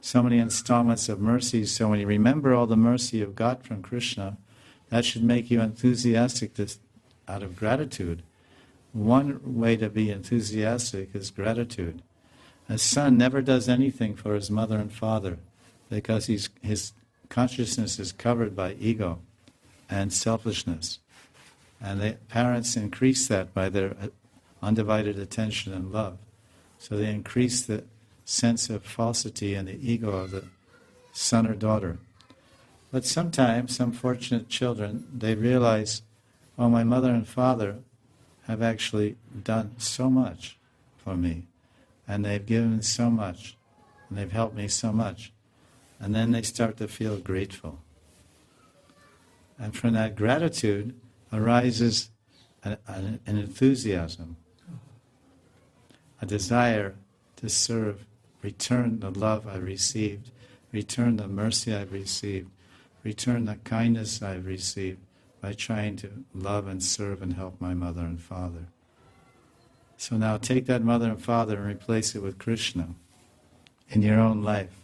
so many installments of mercy. So when you remember all the mercy you've got from Krishna, that should make you enthusiastic out of gratitude. One way to be enthusiastic is gratitude. A son never does anything for his mother and father because his consciousness is covered by ego and selfishness. And the parents increase that by their undivided attention and love. So they increase the sense of falsity and the ego of the son or daughter. But sometimes, some fortunate children, they realize, oh, my mother and father have actually done so much for me, and they've given so much, and they've helped me so much. And then they start to feel grateful. And from that gratitude arises an enthusiasm, a desire to serve, return the love I received, return the mercy I've received, return the kindness I've received by trying to love and serve and help my mother and father. So now take that mother and father and replace it with Krishna in your own life.